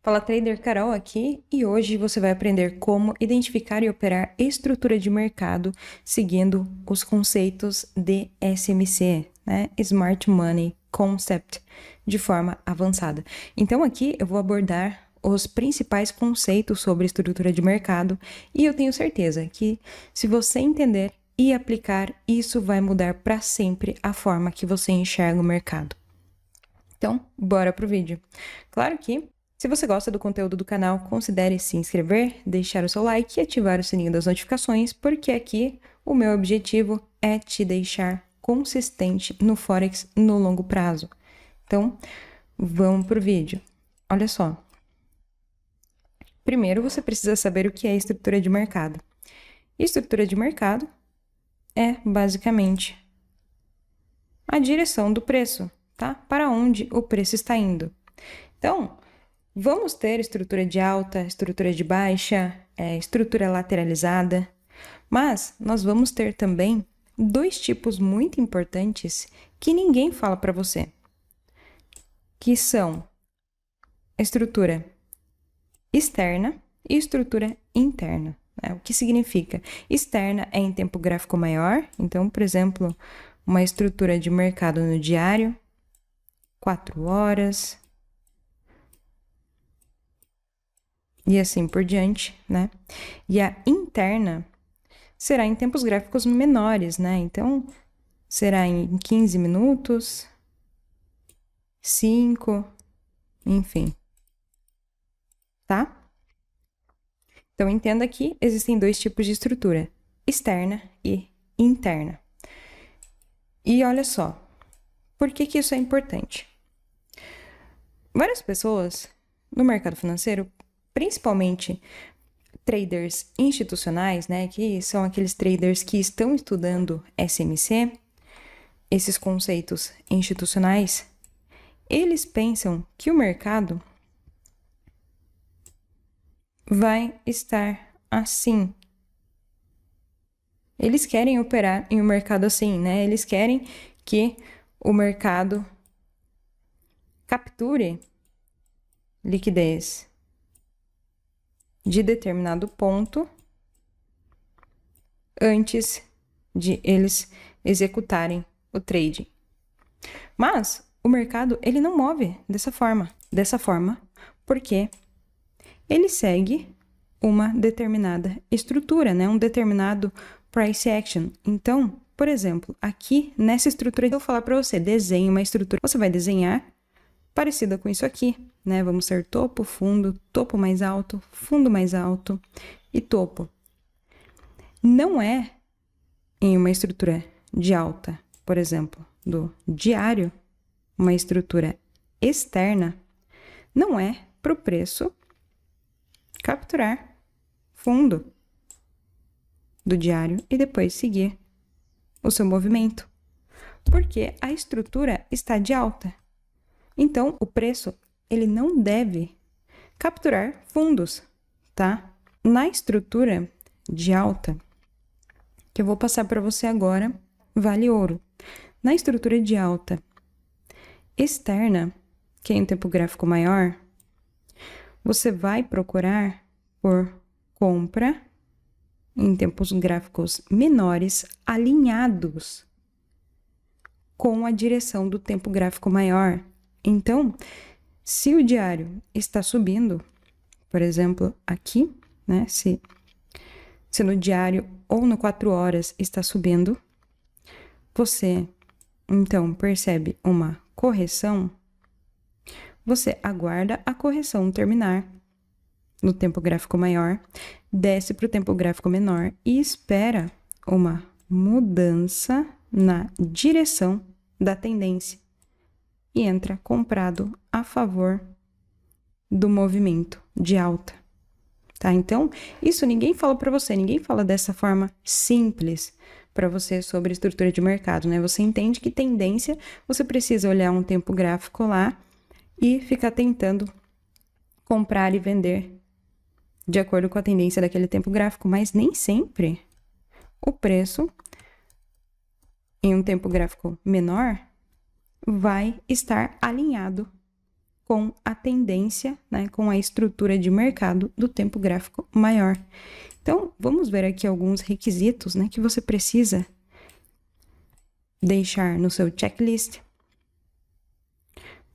Fala Trader Carol aqui e hoje você vai aprender como identificar e operar estrutura de mercado seguindo os conceitos de SMC, né? Smart Money Concept, de forma avançada. Então aqui eu vou abordar os principais conceitos sobre estrutura de mercado e eu tenho certeza que se você entender e aplicar, isso vai mudar para sempre a forma que você enxerga o mercado. Então, bora pro vídeo. Claro que se você gosta do conteúdo do canal, considere se inscrever, deixar o seu like e ativar o sininho das notificações, porque aqui o meu objetivo é te deixar consistente no Forex no longo prazo. Então, vamos pro vídeo. Olha só. Primeiro, você precisa saber o que é estrutura de mercado. Estrutura de mercado é, basicamente, a direção do preço, tá? Para onde o preço está indo. Então, vamos ter estrutura de alta, estrutura de baixa, estrutura lateralizada, mas nós vamos ter também dois tipos muito importantes que ninguém fala para você, que são estrutura externa e estrutura interna. O que significa? Externa é em tempo gráfico maior, então, por exemplo, uma estrutura de mercado no diário, 4 horas, e assim por diante, né? E a interna será em tempos gráficos menores, né? Então, será em 15 minutos, 5, enfim. Tá? Então, entenda que existem dois tipos de estrutura, externa e interna. E olha só, por que isso é importante? Várias pessoas no mercado financeiro, principalmente traders institucionais, né, que são aqueles traders que estão estudando SMC, esses conceitos institucionais, eles pensam que o mercado vai estar assim. Eles querem operar em um mercado assim, né? Eles querem que o mercado capture liquidez de determinado ponto antes de eles executarem o trade. Mas o mercado, ele não move dessa forma, porque ele segue uma determinada estrutura, né? Um determinado price action. Então, por exemplo, aqui nessa estrutura, eu vou falar para você, desenhe uma estrutura. Você vai desenhar parecida com isso aqui, né? Vamos ter topo, fundo, topo mais alto, fundo mais alto e topo. Não é em uma estrutura de alta, por exemplo, do diário, uma estrutura externa, não é para o preço capturar fundo do diário e depois seguir o seu movimento, porque a estrutura está de alta. Então, o preço, ele não deve capturar fundos, tá? Na estrutura de alta, que eu vou passar para você agora, vale ouro. Na estrutura de alta externa, que é em tempo gráfico maior, você vai procurar por compra em tempos gráficos menores alinhados com a direção do tempo gráfico maior. Então, se o diário está subindo, por exemplo, aqui, né? Se no diário ou no 4 horas está subindo, você, então, percebe uma correção, você aguarda a correção terminar no tempo gráfico maior, desce para o tempo gráfico menor e espera uma mudança na direção da tendência e entra comprado a favor do movimento de alta, tá? Então, isso ninguém fala para você, ninguém fala dessa forma simples para você sobre estrutura de mercado, né? Você entende que tendência, você precisa olhar um tempo gráfico lá e ficar tentando comprar e vender de acordo com a tendência daquele tempo gráfico, mas nem sempre o preço em um tempo gráfico menor vai estar alinhado com a tendência, né, com a estrutura de mercado do tempo gráfico maior. Então, vamos ver aqui alguns requisitos, né, que você precisa deixar no seu checklist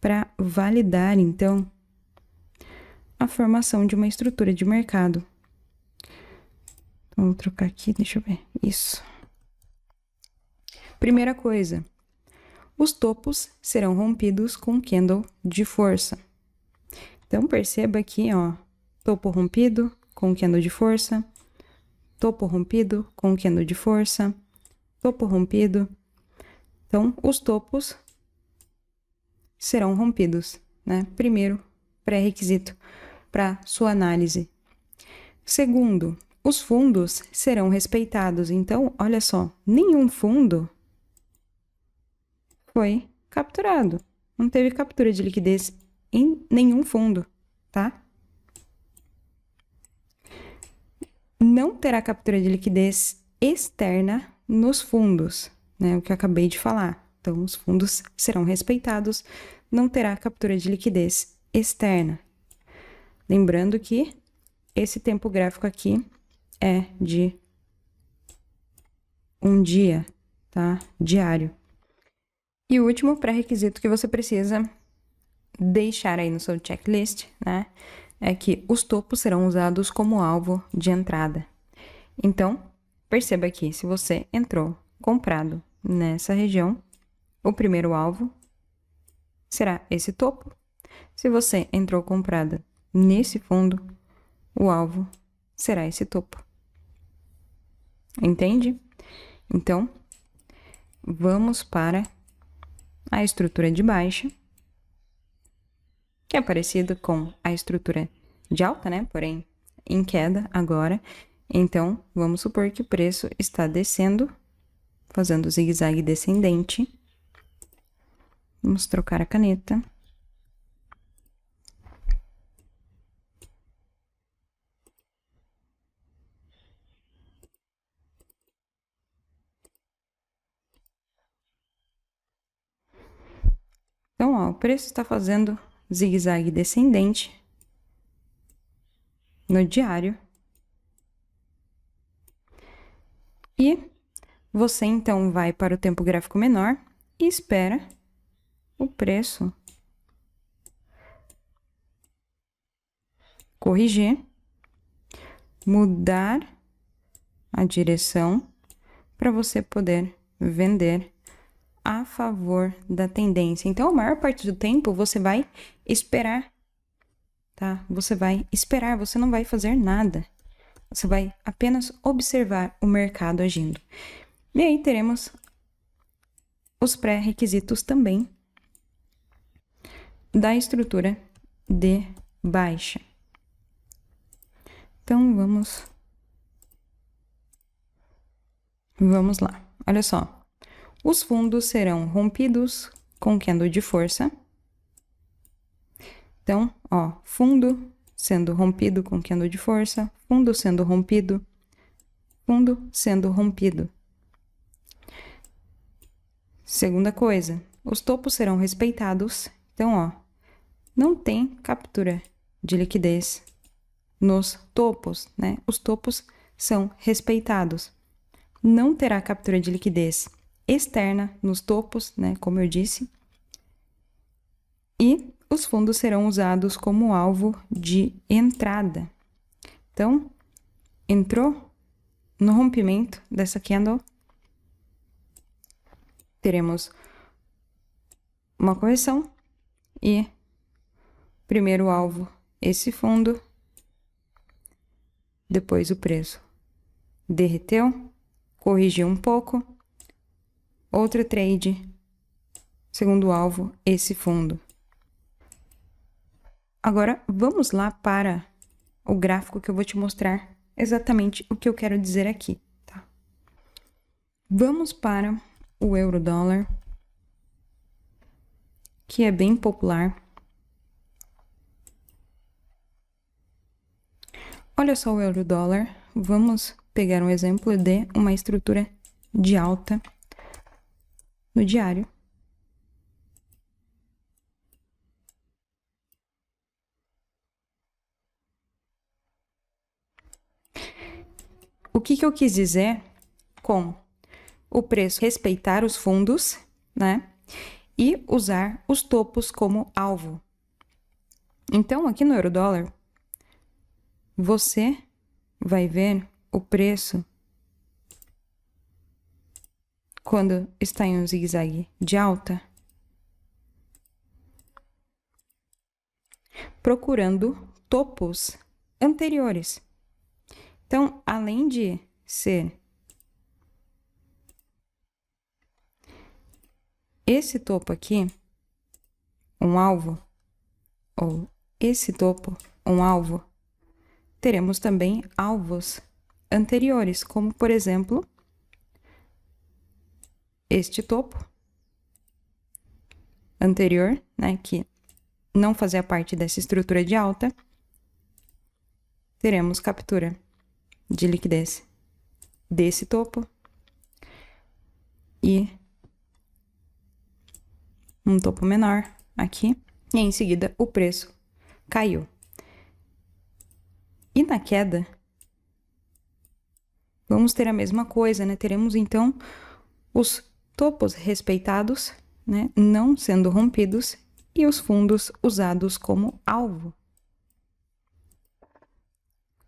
para validar, então, a formação de uma estrutura de mercado. Então, vou trocar aqui, deixa eu ver. Isso. Primeira coisa, os topos serão rompidos com candle de força. Então, perceba aqui, ó, topo rompido com candle de força, topo rompido com candle de força, topo rompido. Então, os topos serão rompidos, né? Primeiro pré-requisito para sua análise. Segundo, os fundos serão respeitados. Então, olha só, nenhum fundo foi capturado. Não teve captura de liquidez em nenhum fundo, tá? Não terá captura de liquidez externa nos fundos, né? O que eu acabei de falar. Então, os fundos serão respeitados, não terá captura de liquidez externa. Lembrando que esse tempo gráfico aqui é de um dia, tá? Diário. E o último pré-requisito que você precisa deixar aí no seu checklist, né? É que os topos serão usados como alvo de entrada. Então, perceba aqui, se você entrou comprado nessa região, o primeiro alvo será esse topo. Se você entrou comprada nesse fundo, o alvo será esse topo. Entende? Então, vamos para a estrutura de baixa, que é parecida com a estrutura de alta, né? Porém, em queda agora. Então, vamos supor que o preço está descendo, fazendo zigue-zague descendente. Vamos trocar a caneta. Então, ó, o preço está fazendo zigue-zague descendente no diário. E você, então, vai para o tempo gráfico menor e espera o preço corrigir, mudar a direção para você poder vender a favor da tendência. Então, a maior parte do tempo você vai esperar, tá? Você vai esperar, você não vai fazer nada. Você vai apenas observar o mercado agindo. E aí teremos os pré-requisitos também da estrutura de baixa. Então, vamos lá. Olha só. Os fundos serão rompidos com candle de força. Então, ó, fundo sendo rompido com candle de força, fundo sendo rompido, fundo sendo rompido. Segunda coisa, os topos serão respeitados. Então, ó, não tem captura de liquidez nos topos, né? Os topos são respeitados. Não terá captura de liquidez externa nos topos, né? Como eu disse. E os fundos serão usados como alvo de entrada. Então, entrou no rompimento dessa candle, teremos uma correção e primeiro alvo esse fundo, depois o preço derreteu, corrigiu um pouco, outro trade, segundo alvo esse fundo. Agora, vamos lá para o gráfico que eu vou te mostrar exatamente o que eu quero dizer aqui, tá? Vamos para o euro-dólar, que é bem popular. Olha só o euro-dólar. Vamos pegar um exemplo de uma estrutura de alta no diário. O que eu quis dizer com o preço respeitar os fundos, né? E usar os topos como alvo. Então, aqui no euro-dólar, você vai ver o preço quando está em um zigue-zague de alta, procurando topos anteriores. Então, além de ser esse topo aqui, um alvo, ou esse topo, um alvo, teremos também alvos anteriores, como, por exemplo, este topo anterior, né, que não fazia parte dessa estrutura de alta, teremos captura de liquidez desse topo e um topo menor aqui, e em seguida o preço caiu. E na queda, vamos ter a mesma coisa, né? Teremos então os topos respeitados, né, não sendo rompidos, e os fundos usados como alvo.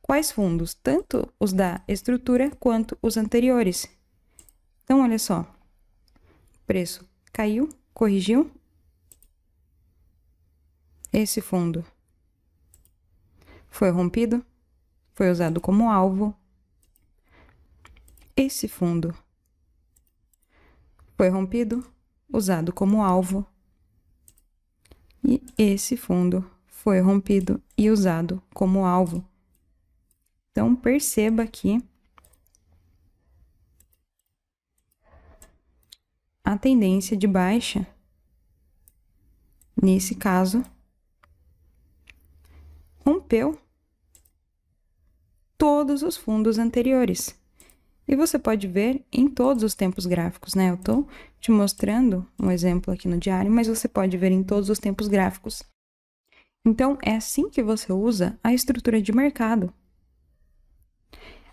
Quais fundos? Tanto os da estrutura quanto os anteriores. Então, olha só. O preço caiu, corrigiu. Esse fundo foi rompido, foi usado como alvo. Esse fundo foi rompido, usado como alvo. E esse fundo foi rompido e usado como alvo. Então, perceba aqui a tendência de baixa. Nesse caso, rompeu todos os fundos anteriores. E você pode ver em todos os tempos gráficos, né? Eu tô te mostrando um exemplo aqui no diário, mas você pode ver em todos os tempos gráficos. Então, é assim que você usa a estrutura de mercado.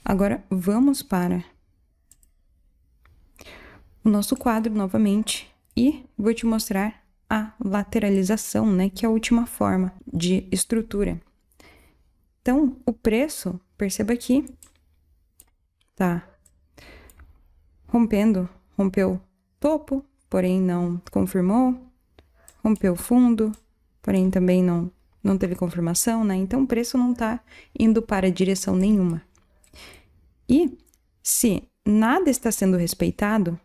Agora, vamos para o nosso quadro novamente e vou te mostrar a lateralização, né? Que é a última forma de estrutura. Então, o preço, perceba aqui, tá rompeu topo, porém não confirmou, rompeu fundo, porém também não teve confirmação, né? Então, o preço não tá indo para direção nenhuma. E se nada está sendo respeitado,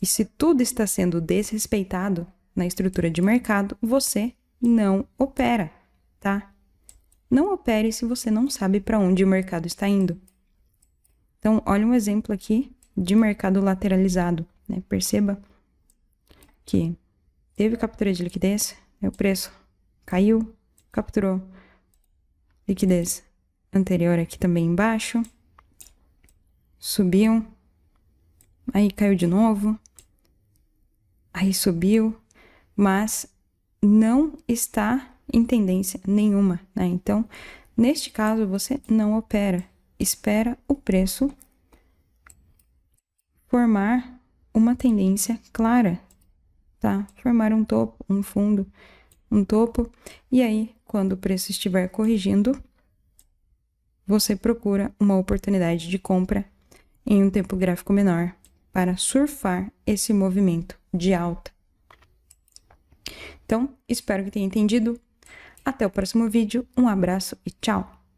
e se tudo está sendo desrespeitado na estrutura de mercado, você não opera, tá? Não opere se você não sabe para onde o mercado está indo. Então, olha um exemplo aqui de mercado lateralizado, né? Perceba que teve captura de liquidez, né? O preço caiu, capturou liquidez anterior aqui também embaixo, subiu, aí caiu de novo, aí subiu, mas não está em tendência nenhuma, né? Então, neste caso, você não opera, espera o preço formar uma tendência clara, tá? Formar um topo, um fundo, um topo, e aí, quando o preço estiver corrigindo, você procura uma oportunidade de compra em um tempo gráfico menor para surfar esse movimento de alta. Então, espero que tenha entendido. Até o próximo vídeo, um abraço e tchau!